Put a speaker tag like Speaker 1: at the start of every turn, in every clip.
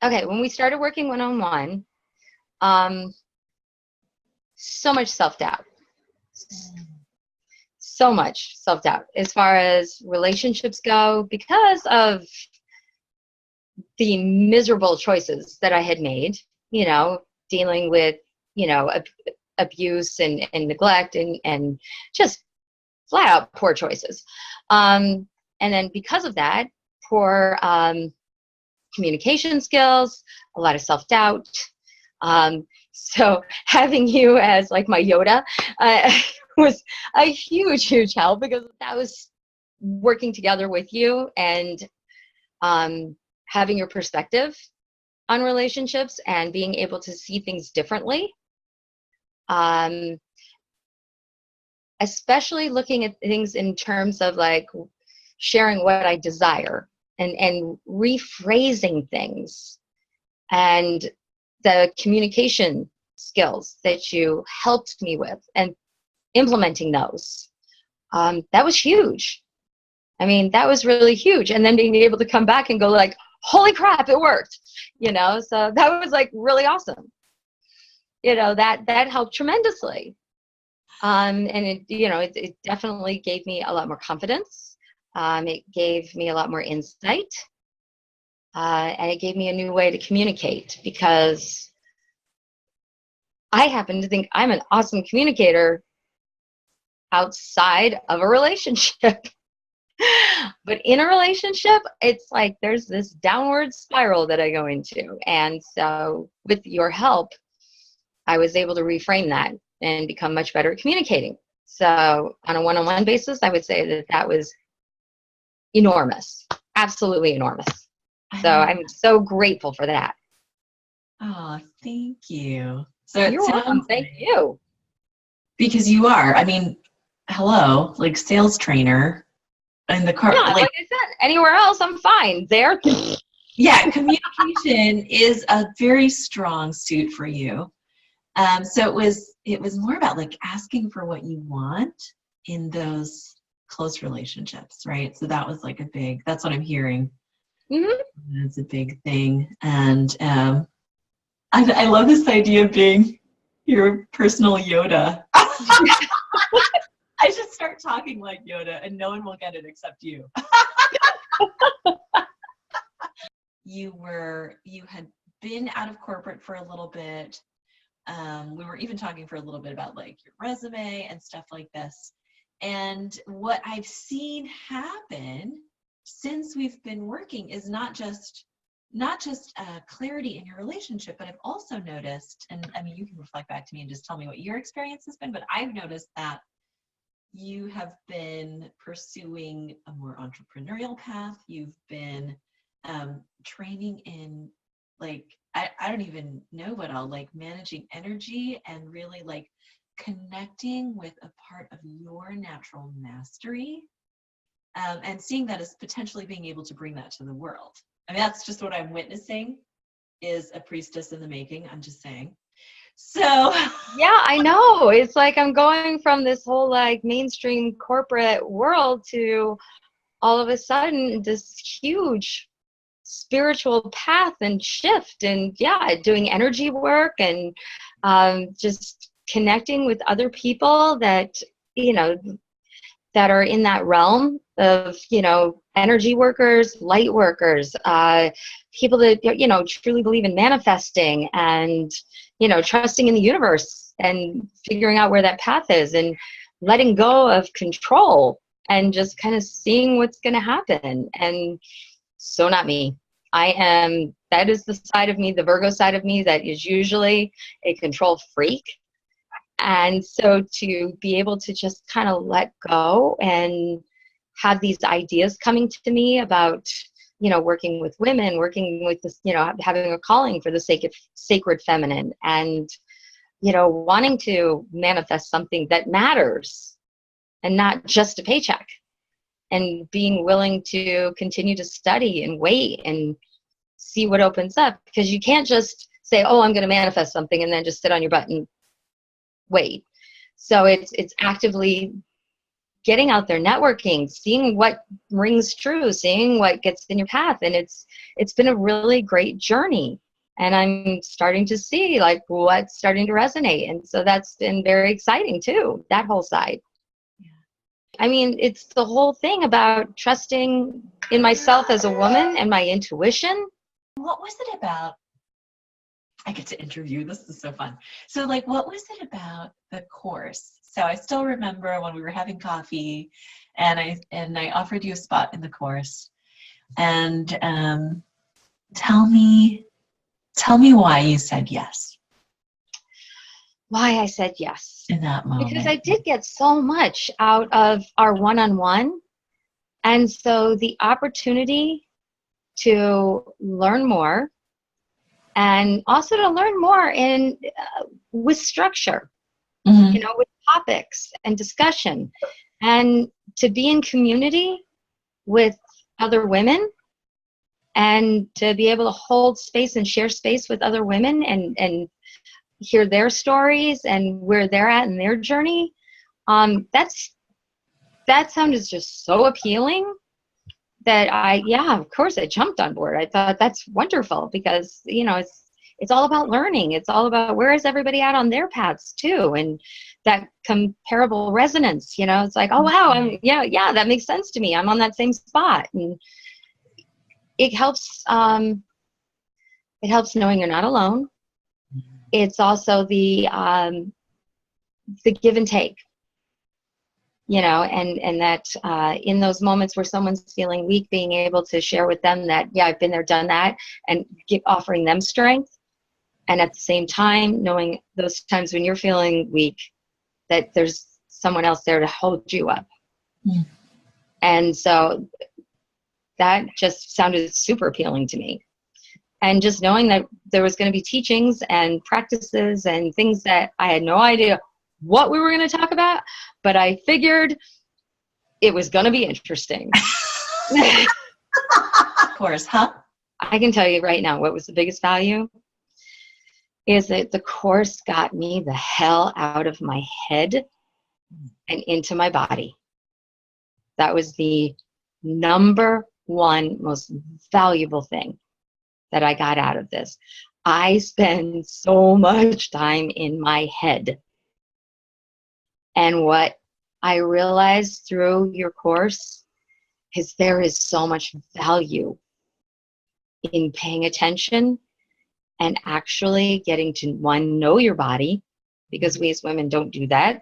Speaker 1: okay, when we started working one-on-one, so much self-doubt. So much self-doubt as far as relationships go, because of the miserable choices that I had made, dealing with, abuse and neglect and just flat out poor choices. And then because of that, poor communication skills, a lot of self-doubt. So having you as like my Yoda was a huge, huge help, because that was working together with you and having your perspective on relationships and being able to see things differently. Especially looking at things in terms of like sharing what I desire and rephrasing things, and the communication skills that you helped me with and implementing those. That was huge. I mean, that was really huge. And then being able to come back and go like, holy crap, it worked, so that was like really awesome. That helped tremendously. And it definitely gave me a lot more confidence. It gave me a lot more insight. And it gave me a new way to communicate, because I happen to think I'm an awesome communicator outside of a relationship. But in a relationship, it's like there's this downward spiral that I go into. And so with your help, I was able to reframe that and become much better at communicating. So on a one-on-one basis, I would say that was enormous, absolutely enormous. So I'm so grateful for that.
Speaker 2: Oh, thank you. So
Speaker 1: you're welcome. Thank you.
Speaker 2: Because you are, I mean, hello, like sales trainer in the car.
Speaker 1: Yeah, like I said, anywhere else, I'm fine. There.
Speaker 2: Yeah, communication is a very strong suit for you. So it was more about like asking for what you want in those close relationships, right? So that was like that's what I'm hearing. Mm-hmm. That's a big thing. And I love this idea of being your personal Yoda. I should start talking like Yoda and no one will get it except you. You had been out of corporate for a little bit. We were even talking for a little bit about like your resume and stuff like this. And what I've seen happen since we've been working is not just clarity in your relationship, but I've also noticed, and I mean, you can reflect back to me and just tell me what your experience has been, but I've noticed that you have been pursuing a more entrepreneurial path. You've been training in like, I don't even know what all, like managing energy and really like connecting with a part of your natural mastery, and seeing that as potentially being able to bring that to the world. I mean, that's just what I'm witnessing is a priestess in the making. I'm just saying. So
Speaker 1: yeah, I know. It's like I'm going from this whole like mainstream corporate world to all of a sudden this huge spiritual path and shift, and doing energy work and just connecting with other people that that are in that realm of energy workers, light workers, people that truly believe in manifesting and trusting in the universe and figuring out where that path is and letting go of control and just kind of seeing what's going to happen. And so not me. That is the side of me, the Virgo side of me, that is usually a control freak. And so to be able to just kind of let go and have these ideas coming to me about, working with women, working with this, having a calling for the sacred feminine and, wanting to manifest something that matters and not just a paycheck, and being willing to continue to study and wait and see what opens up, because you can't just say, oh, I'm going to manifest something and then just sit on your butt and wait. So it's actively getting out there, networking, seeing what rings true, seeing what gets in your path. And it's been a really great journey. And I'm starting to see like what's starting to resonate. And so that's been very exciting too, that whole side. I mean, it's the whole thing about trusting in myself as a woman and my intuition.
Speaker 2: What was it about? I get to interview. This is so fun. So like, what was it about the course? So I still remember when we were having coffee and I offered you a spot in the course. And tell me why you said yes.
Speaker 1: Why I said yes.
Speaker 2: In that moment.
Speaker 1: Because I did get so much out of our one-on-one. And so the opportunity to learn more and also to learn more in with structure,
Speaker 2: Mm-hmm.
Speaker 1: you know, with topics and discussion, and to be in community with other women and to be able to hold space and share space with other women and hear their stories and where they're at in their journey. That sounded just so appealing that of course I jumped on board. I thought that's wonderful because, you know, it's all about learning. It's all about where is everybody at on their paths too. And that comparable resonance, you know, it's like, oh wow, that makes sense to me. I'm on that same spot. And it helps knowing you're not alone. It's also the give and take, you know, and that in those moments where someone's feeling weak, being able to share with them that, yeah, I've been there, done that, and offering them strength. And at the same time, knowing those times when you're feeling weak, that there's someone else there to hold you up. Mm. And so that just sounded super appealing to me. And just knowing that there was going to be teachings and practices and things that I had no idea what we were going to talk about, but I figured it was going to be interesting.
Speaker 2: Of course, huh?
Speaker 1: I can tell you right now what was the biggest value is that the course got me the hell out of my head and into my body. That was the number one most valuable thing that I got out of this. I spend so much time in my head. And what I realized through your course is there is so much value in paying attention and actually getting to, one, know your body, because we as women don't do that.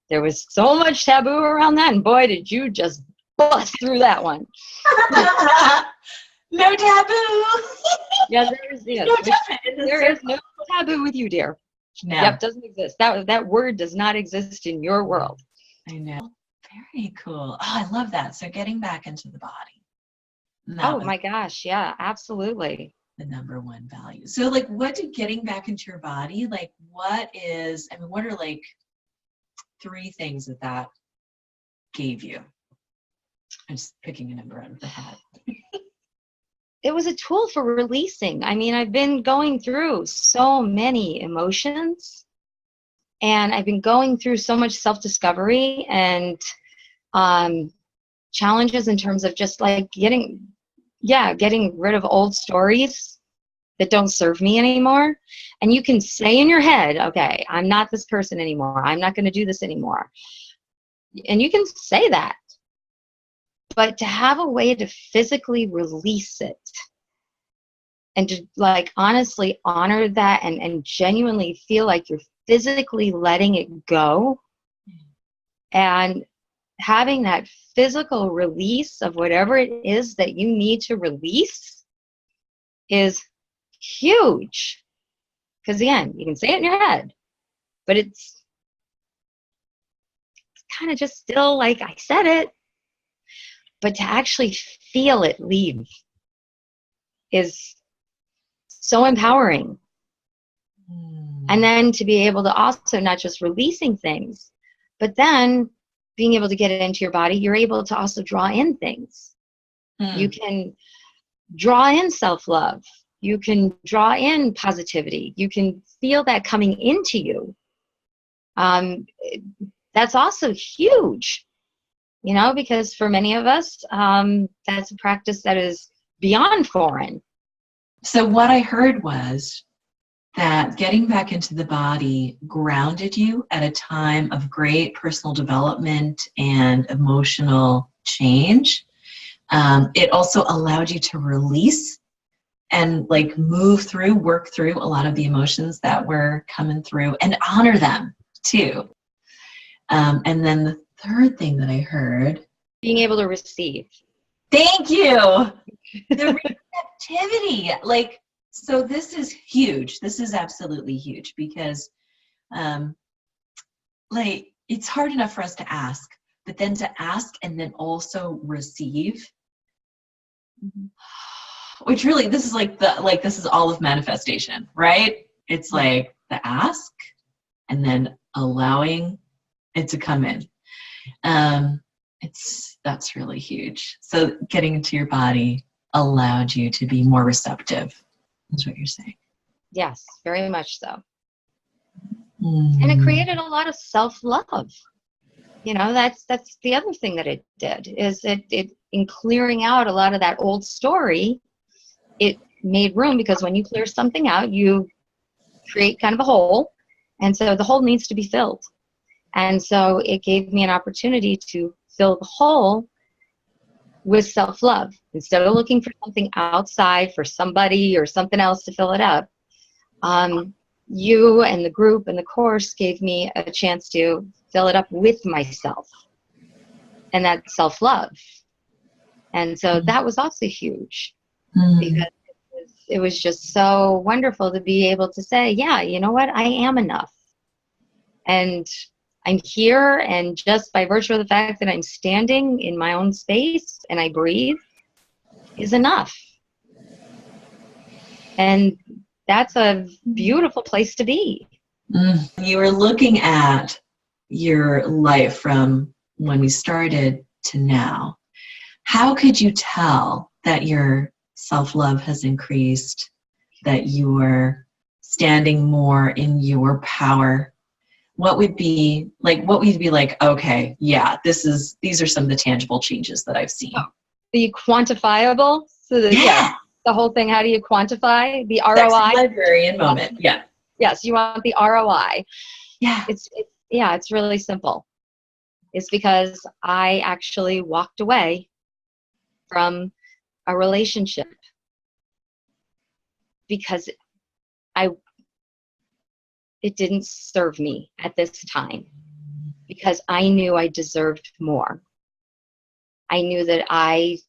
Speaker 1: There was so much taboo around that, and boy, did you just bust through that one.
Speaker 2: No taboo.
Speaker 1: Yeah, there is no taboo with you, dear.
Speaker 2: No.
Speaker 1: Yep, doesn't exist. That word does not exist in your world.
Speaker 2: I know. Very cool. Oh, I love that. So getting back into the body.
Speaker 1: Oh my gosh, yeah, absolutely.
Speaker 2: The number one value. So like, what did getting back into your body, like what are like 3 things that gave you? I'm just picking a number out of the hat.
Speaker 1: It was a tool for releasing. I mean, I've been going through so many emotions, and I've been going through so much self-discovery and challenges in terms of just like getting rid of old stories that don't serve me anymore. And you can say in your head, okay, I'm not this person anymore. I'm not going to do this anymore. And you can say that. But to have a way to physically release it and to like honestly honor that and genuinely feel like you're physically letting it go and having that physical release of whatever it is that you need to release is huge. Because again, you can say it in your head, but it's kind of just still like I said it. But to actually feel it leave is so empowering. And then to be able to also not just releasing things, but then being able to get it into your body, you're able to also draw in things. You can draw in self-love. You can draw in positivity. You can feel that coming into you. That's also huge. you know, because for many of us, that's a practice that is beyond foreign.
Speaker 2: So what I heard was that getting back into the body grounded you at a time of great personal development and emotional change. It also allowed you to release and like move through, work through a lot of the emotions that were coming through and honor them too. And then the third thing that I heard.
Speaker 1: Being able to receive.
Speaker 2: Thank you. The receptivity. Like, so this is huge. This is absolutely huge because like it's hard enough for us to ask, but then to ask and then also receive. Which really, this is like this is all of manifestation, right? It's like the ask and then allowing it to come in. That's really huge. So getting into your body allowed you to be more receptive, is what you're saying.
Speaker 1: Yes, very much so. And it created a lot of self-love. You know, that's the other thing that it did, is it in clearing out a lot of that old story, it made room, because when you clear something out, you create kind of a hole. And so the hole needs to be filled. And so it gave me an opportunity to fill the hole with self-love. Instead of looking for something outside, for somebody or something else to fill it up, you and the group and the course gave me a chance to fill it up with myself. And that's self-love. And so that was also huge, because it was just so wonderful to be able to say, yeah, you know what, I am enough. And I'm here, and just by virtue of the fact that I'm standing in my own space and I breathe is enough. And that's a beautiful place to be.
Speaker 2: You were looking at your life from when we started to now. How could you tell that your self-love has increased, that you're standing more in your power? What would be like, okay, yeah, these are some of the tangible changes that I've seen.
Speaker 1: The quantifiable, so the whole thing, how do you quantify the ROI?
Speaker 2: That's the librarian moment. Yeah.
Speaker 1: Yes, you want the ROI.
Speaker 2: Yeah.
Speaker 1: It's really simple. It's because I actually walked away from a relationship because it didn't serve me at this time, because I knew I deserved more. I knew that I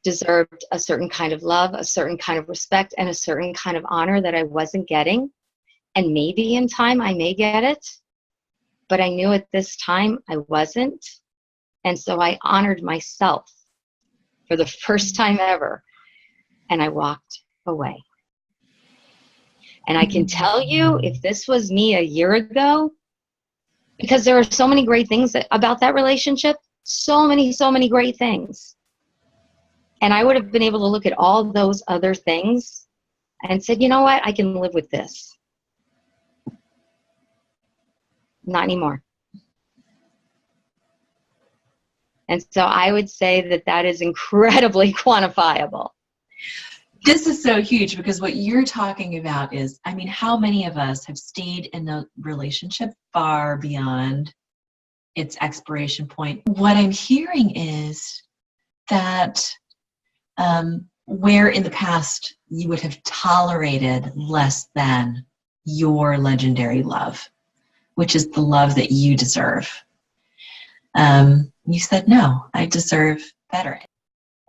Speaker 1: deserved a certain kind of love, a certain kind of respect, and a certain kind of honor that I wasn't getting. And maybe in time I may get it, but I knew at this time I wasn't. And so I honored myself for the first time ever, and I walked away. And I can tell you, if this was me a year ago, because there are so many great things about that relationship, so many great things. And I would have been able to look at all those other things and said, you know what, I can live with this. Not anymore. And so I would say that that is incredibly quantifiable.
Speaker 2: This is so huge, because what you're talking about is, I mean, how many of us have stayed in a relationship far beyond its expiration point? What I'm hearing is that where in the past you would have tolerated less than your legendary love, which is the love that you deserve. You said, no, I deserve better.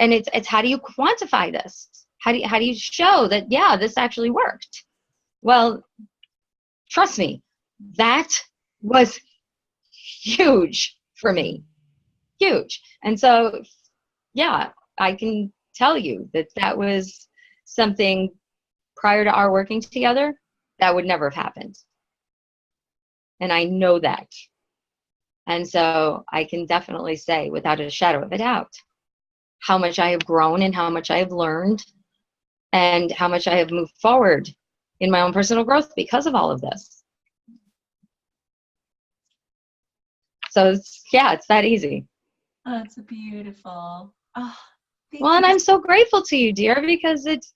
Speaker 1: And it's how do you quantify this? How do you show that, yeah, this actually worked? Well, trust me, that was huge for me. Huge. And so, yeah, I can tell you that that was something prior to our working together that would never have happened. And I know that. And so I can definitely say, without a shadow of a doubt, how much I have grown and how much I have learned and how much I have moved forward in my own personal growth because of all of this. So it's that easy.
Speaker 2: That's beautiful. Oh,
Speaker 1: Well,
Speaker 2: thank
Speaker 1: and
Speaker 2: you.
Speaker 1: I'm so grateful to you, dear, because it's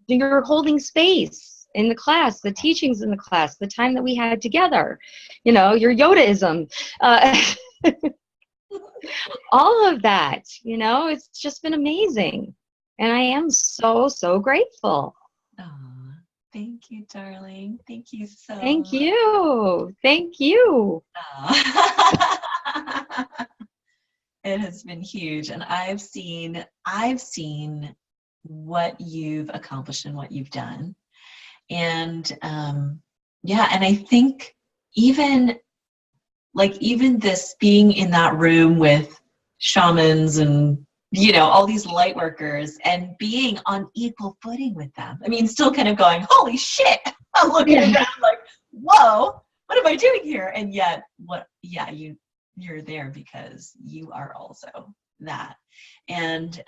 Speaker 1: you're holding space in the class, the teachings in the class, the time that we had together, your Yodaism, uh, all of that, it's just been amazing. And I am so, so grateful.
Speaker 2: Oh, thank you, darling. Thank you so
Speaker 1: Thank
Speaker 2: much.
Speaker 1: you. Thank you.
Speaker 2: Aw. It has been huge, and I've seen what you've accomplished and what you've done. And yeah, and I think even even this being in that room with shamans and all these light workers and being on equal footing with them. I mean, still kind of going, holy shit. I'm looking
Speaker 1: Yeah.
Speaker 2: around like, whoa, what am I doing here? And yet you're there because you are also that. And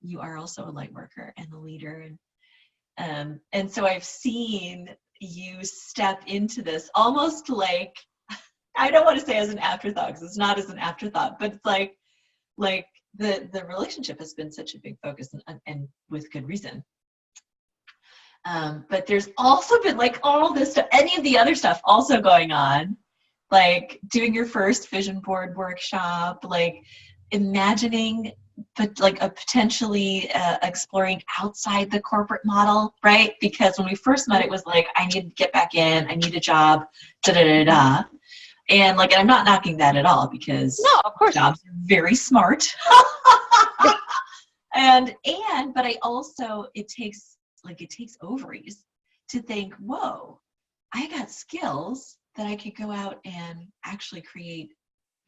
Speaker 2: you are also a light worker and a leader. And so I've seen you step into this almost like, I don't want to say as an afterthought, because it's not as an afterthought, but it's like the relationship has been such a big focus, and with good reason. But there's also been like all this stuff, any of the other stuff also going on, like doing your first vision board workshop, like imagining, but like a potentially exploring outside the corporate model, right? Because when we first met, it was like, I need to get back in, I need a job, da da da da. And I'm not knocking that at all, because
Speaker 1: No, of course.
Speaker 2: jobs are very smart. But I also, it takes ovaries to think, whoa, I got skills that I could go out and actually create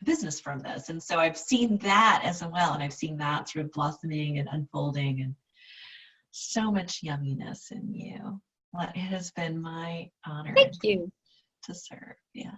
Speaker 2: a business from this. And so I've seen that as well, and I've seen that sort of blossoming and unfolding, and so much yumminess in you. Well, it has been my honor
Speaker 1: Thank you.
Speaker 2: to serve. Yeah.